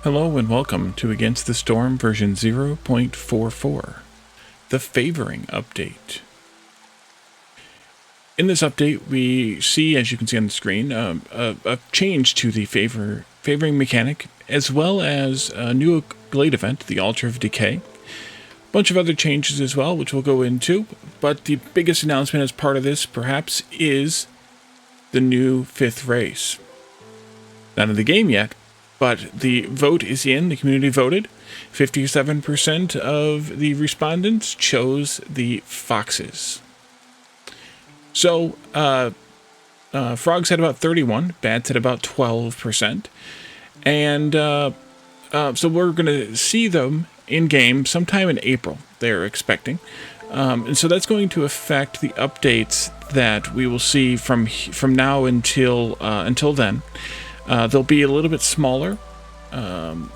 Hello and welcome to Against the Storm version 0.44, the Favoring Update. In this update, we see, as you can see on the screen, a change to the favoring mechanic, as well as a new glade event, the Altar of Decay. A bunch of other changes as well, which we'll go into, but the biggest announcement as part of this, perhaps, is the new 5th race. Not in the game yet, but the vote is in. The community voted. 57% of the respondents chose the foxes. So, frogs had about 31, bats had about 12%. And so we're going to see them in-game sometime in April, they're expecting. And so that's going to affect the updates that we will see from now until then. They'll be a little bit smaller and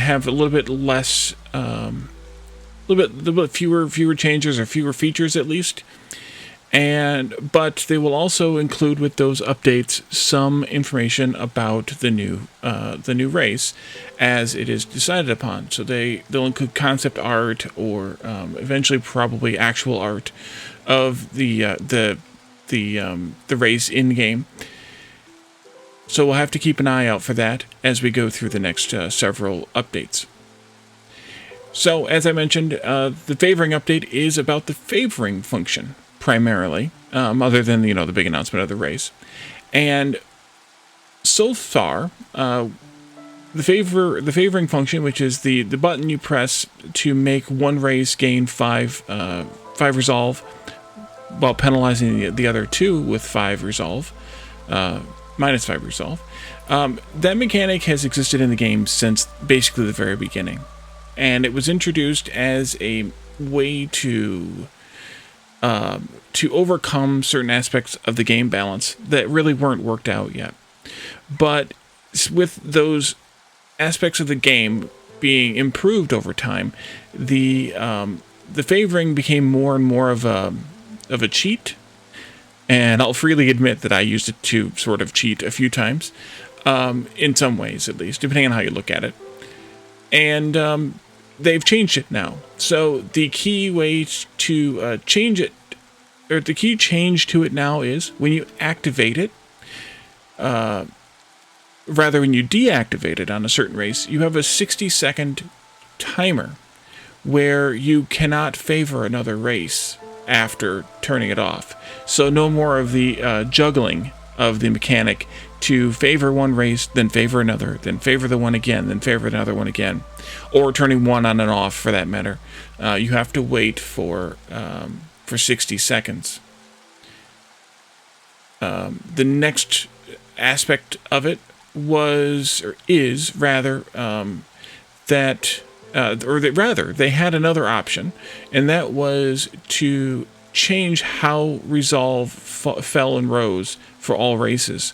have a little bit less, a little bit fewer changes or fewer features at least. But they will also include with those updates some information about the new race as it is decided upon. So they'll include concept art or eventually probably actual art of the race in game. So we'll have to keep an eye out for that as we go through the next several updates. So, as I mentioned, the favoring update is about the favoring function, primarily, other than, the big announcement of the race. And so far, the favoring function, which is the button you press to make one race gain 5 resolve, while penalizing the other 2 with 5 resolve, minus 5 resolve. That mechanic has existed in the game since basically the very beginning. And it was introduced as a way to overcome certain aspects of the game balance that really weren't worked out yet. But with those aspects of the game being improved over time, the favoring became more and more of a cheat. And I'll freely admit that I used it to sort of cheat a few times, in some ways at least, depending on how you look at it. And they've changed it now. So the key way to change it, or the key change to it now is when you activate it, rather when you deactivate it on a certain race, you have a 60-second timer where you cannot favor another race after turning it off. So no more of the juggling of the mechanic to favor one race, then favor another, then favor the one again, then favor another one again, or turning one on and off for that matter. You have to wait for 60 seconds. The next aspect of it is rather they had another option, and that was to change how resolve fell and rose for all races.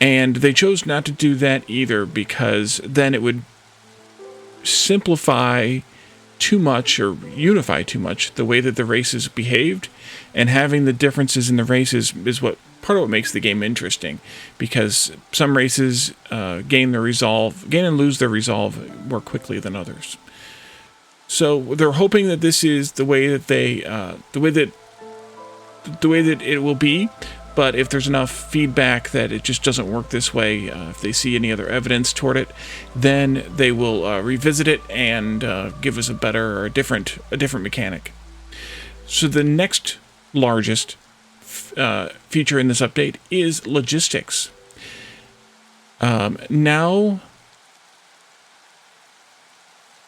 And they chose not to do that either because then it would simplify too much or unify too much the way that the races behaved, and having the differences in the races is part of what makes the game interesting, because some races gain and lose their resolve more quickly than others. So they're hoping that this is the way that it will be. But if there's enough feedback that it just doesn't work this way, if they see any other evidence toward it, then they will revisit it and give us a different mechanic. So the next largest feature in this update is logistics. Now,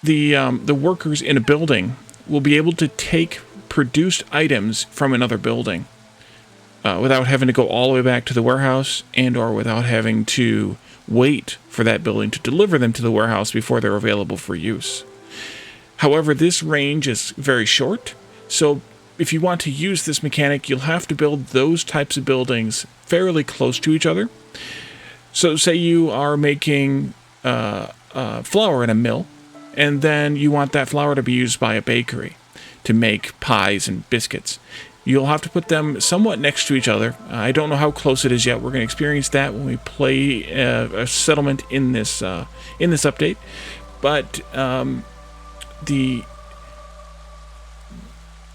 the workers in a building will be able to take produced items from another building without having to go all the way back to the warehouse, and or without having to wait for that building to deliver them to the warehouse before they're available for use. However, this range is very short, so if you want to use this mechanic, you'll have to build those types of buildings fairly close to each other. So say you are making flour in a mill, and then you want that flour to be used by a bakery to make pies and biscuits. You'll have to put them somewhat next to each other. I don't know how close it is yet. We're going to experience that when we play a settlement in this update. But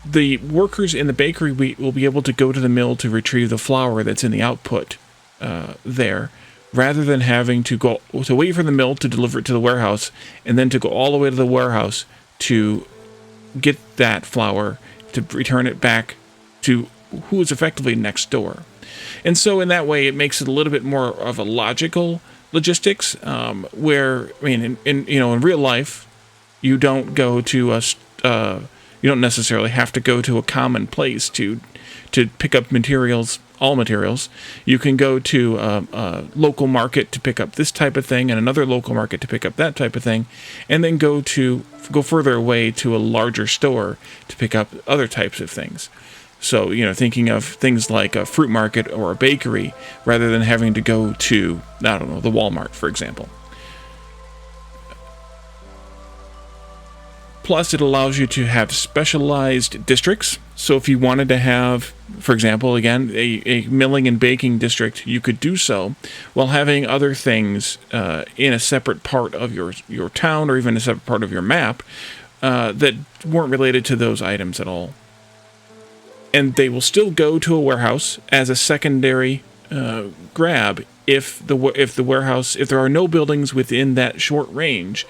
the workers in the bakery will be able to go to the mill to retrieve the flour that's in the output there, rather than having to wait for the mill to deliver it to the warehouse and then to go all the way to the warehouse to get that flour to return it back to who is effectively next door. And so in that way, it makes it a little bit more of a logical logistics, where, I mean, in real life, you don't go to you don't necessarily have to go to a common place to pick up all materials. You can go to a local market to pick up this type of thing, and another local market to pick up that type of thing, and then go further away to a larger store to pick up other types of things. So, thinking of things like a fruit market or a bakery, rather than having to go to, I don't know, the Walmart, for example. Plus, it allows you to have specialized districts. So if you wanted to have, for example, again, a milling and baking district, you could do so while having other things in a separate part of your town, or even a separate part of your map, that weren't related to those items at all. And they will still go to a warehouse as a secondary grab if there are no buildings within that short range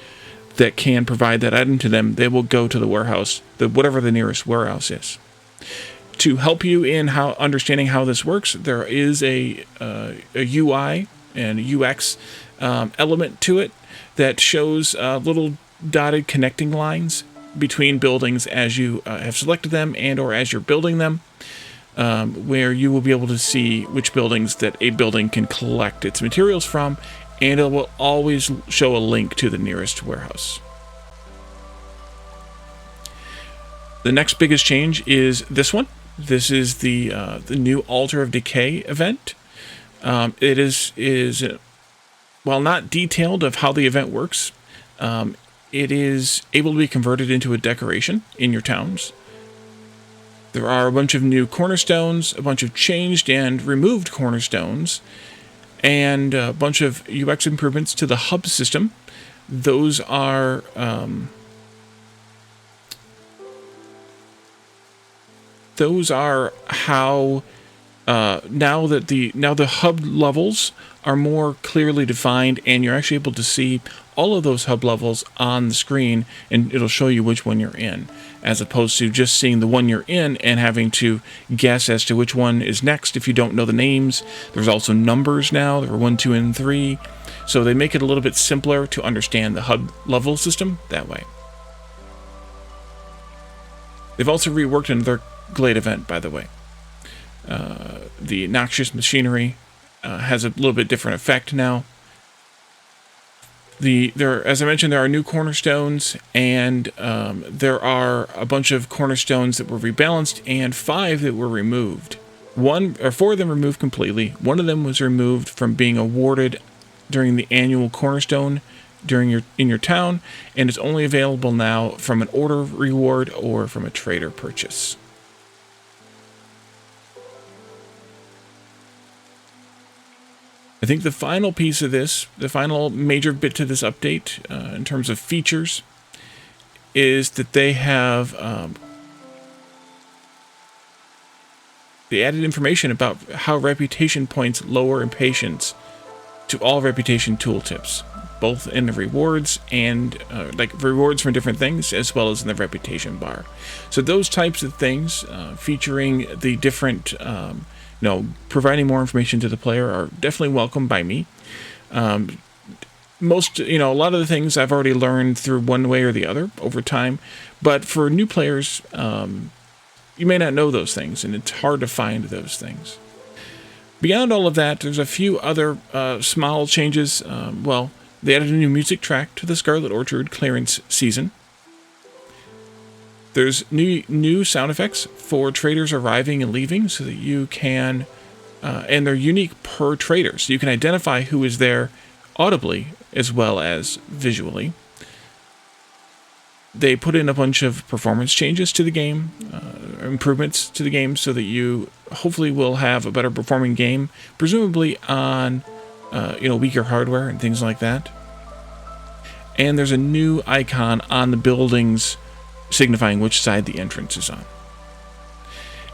that can provide that item to them. They will go to the warehouse, whatever the nearest warehouse is. To help you in understanding how this works, there is a UI and UX element to it that shows little dotted connecting lines between buildings as you have selected them and or as you're building them, where you will be able to see which buildings that a building can collect its materials from, and it will always show a link to the nearest warehouse. The next biggest change is this one. This is the new Altar of Decay event. It is while not detailed of how the event works, it is able to be converted into a decoration in your towns. There are a bunch of new cornerstones, a bunch of changed and removed cornerstones, and a bunch of UX improvements to the hub system. Those are how now the hub levels are more clearly defined, and you're actually able to see all of those hub levels on the screen, and it'll show you which one you're in, as opposed to just seeing the one you're in and having to guess as to which one is next if you don't know the names. There's also numbers now. There are 1, 2, and 3. So they make it a little bit simpler to understand the hub level system that way. They've also reworked another Glade event, by the way. The Noxious Machinery has a little bit different effect now. As I mentioned, there are new cornerstones, and there are a bunch of cornerstones that were rebalanced, and 5 that were removed. 4 of them removed completely. 1 of them was removed from being awarded during the annual cornerstone in your town, and it's only available now from an order reward or from a trader purchase. I think the final piece of this, the final major bit to this update, in terms of features, is that they have they added information about how reputation points lower impatience to all reputation tooltips, both in the rewards and rewards from different things, as well as in the reputation bar. So those types of things, featuring the different providing more information to the player, are definitely welcome by me. A lot of the things I've already learned through one way or the other over time, but for new players, you may not know those things, and it's hard to find those things. Beyond all of that, there's a few other small changes. They added a new music track to the Scarlet Orchard clearance season. There's new sound effects for traders arriving and leaving, so that you can, and they're unique per trader, so you can identify who is there audibly as well as visually. they put in a bunch of performance changes to the game, improvements to the game, so that you hopefully will have a better performing game, presumably on weaker hardware and things like that. And there's a new icon on the buildings signifying which side the entrance is on.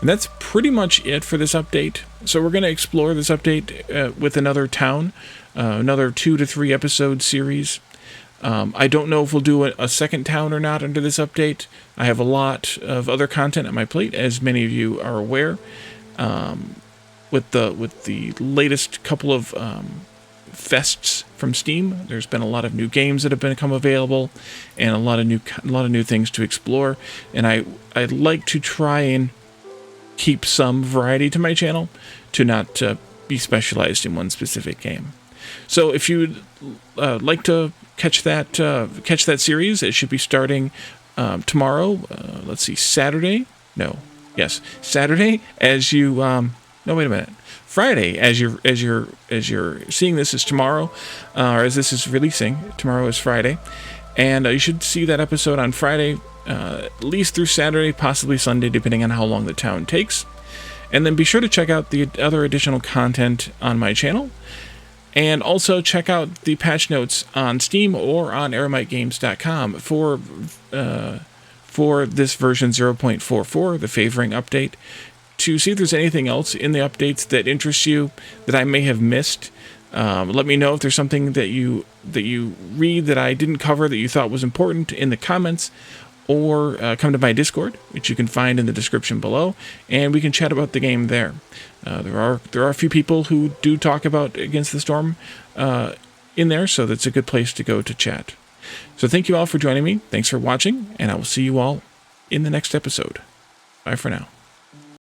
And that's pretty much it for this update. So we're going to explore this update with another town, another 2 to 3 episode series. I don't know if we'll do a second town or not under this update. I have a lot of other content on my plate, as many of you are aware. With the latest couple of fests from Steam, there's been a lot of new games that have become available, and a lot of new things to explore. And I'd like to try and keep some variety to my channel, to not be specialized in one specific game. So if you'd like to catch that series, it should be starting tomorrow. Let's see, Saturday. No, yes, Saturday. As you no, wait a minute. Friday, as you're seeing this, is tomorrow, or as this is releasing. Tomorrow is Friday, and you should see that episode on Friday, at least through Saturday, possibly Sunday, depending on how long the town takes. And then be sure to check out the other additional content on my channel, and also check out the patch notes on Steam or on EremiteGames.com for this version 0.44, the favoring update, to see if there's anything else in the updates that interests you that I may have missed. Let me know if there's something that you read that I didn't cover that you thought was important in the comments, or come to my Discord, which you can find in the description below, and we can chat about the game there. There are a few people who do talk about Against the Storm in there, so that's a good place to go to chat. So thank you all for joining me. Thanks for watching, and I will see you all in the next episode. Bye for now.